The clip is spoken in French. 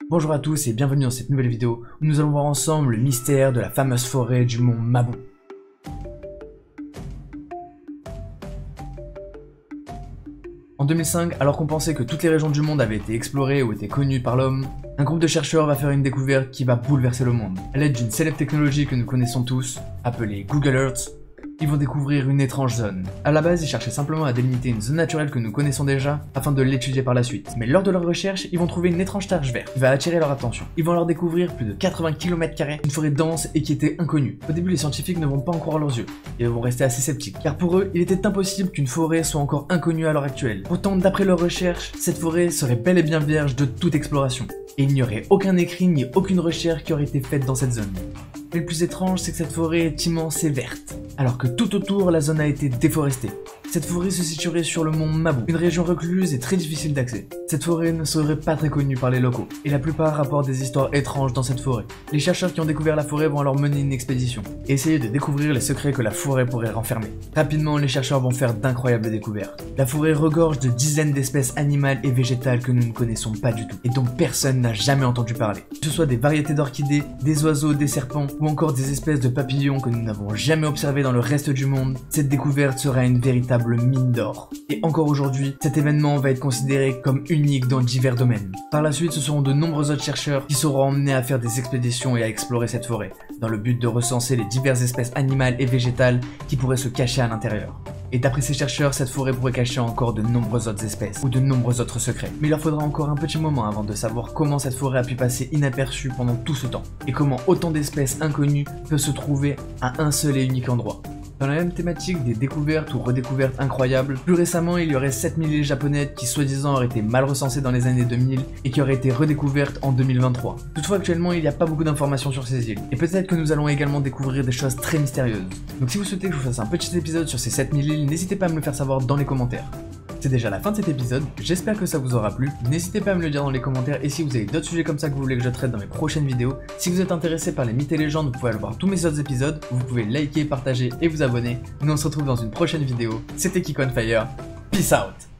Bonjour à tous et bienvenue dans cette nouvelle vidéo où nous allons voir ensemble le mystère de la fameuse forêt du mont Mabou. En 2005, alors qu'on pensait que toutes les régions du monde avaient été explorées ou étaient connues par l'homme, un groupe de chercheurs va faire une découverte qui va bouleverser le monde. À l'aide d'une célèbre technologie que nous connaissons tous, appelée Google Earth, ils vont découvrir une étrange zone. À la base, ils cherchaient simplement à délimiter une zone naturelle que nous connaissons déjà, afin de l'étudier par la suite. Mais lors de leur recherche, ils vont trouver une étrange tache verte, qui va attirer leur attention. Ils vont alors découvrir plus de 80 km², une forêt dense et qui était inconnue. Au début, les scientifiques ne vont pas en croire leurs yeux, et ils vont rester assez sceptiques, car pour eux, il était impossible qu'une forêt soit encore inconnue à l'heure actuelle. Pourtant, d'après leurs recherches, cette forêt serait bel et bien vierge de toute exploration, et il n'y aurait aucun écrit ni aucune recherche qui aurait été faite dans cette zone. Mais le plus étrange, c'est que cette forêt est immense et verte, alors que tout autour, la zone a été déforestée. Cette forêt se situerait sur le mont Mabou, une région recluse et très difficile d'accès. Cette forêt ne serait pas très connue par les locaux, et la plupart rapportent des histoires étranges dans cette forêt. Les chercheurs qui ont découvert la forêt vont alors mener une expédition, et essayer de découvrir les secrets que la forêt pourrait renfermer. Rapidement, les chercheurs vont faire d'incroyables découvertes. La forêt regorge de dizaines d'espèces animales et végétales que nous ne connaissons pas du tout, et dont personne n'a jamais entendu parler. Que ce soit des variétés d'orchidées, des oiseaux, des serpents, ou encore des espèces de papillons que nous n'avons jamais observées dans le reste du monde, cette découverte sera une véritable mine d'or. Et encore aujourd'hui, cet événement va être considéré comme unique dans divers domaines. Par la suite, ce seront de nombreux autres chercheurs qui seront emmenés à faire des expéditions et à explorer cette forêt, dans le but de recenser les diverses espèces animales et végétales qui pourraient se cacher à l'intérieur. Et d'après ces chercheurs, cette forêt pourrait cacher encore de nombreuses autres espèces, ou de nombreux autres secrets. Mais il leur faudra encore un petit moment avant de savoir comment cette forêt a pu passer inaperçue pendant tout ce temps, et comment autant d'espèces inconnues peuvent se trouver à un seul et unique endroit. Dans la même thématique des découvertes ou redécouvertes incroyables, plus récemment il y aurait 7000 îles japonaises qui soi-disant auraient été mal recensées dans les années 2000 et qui auraient été redécouvertes en 2023. Toutefois actuellement il n'y a pas beaucoup d'informations sur ces îles, et peut-être que nous allons également découvrir des choses très mystérieuses. Donc si vous souhaitez que je vous fasse un petit épisode sur ces 7000 îles, n'hésitez pas à me le faire savoir dans les commentaires. C'est déjà la fin de cet épisode, j'espère que ça vous aura plu, n'hésitez pas à me le dire dans les commentaires et si vous avez d'autres sujets comme ça que vous voulez que je traite dans mes prochaines vidéos. Si vous êtes intéressé par les mythes et légendes, vous pouvez aller voir tous mes autres épisodes, vous pouvez liker, partager et vous abonner. Nous on se retrouve dans une prochaine vidéo, c'était Kik on Fire, peace out.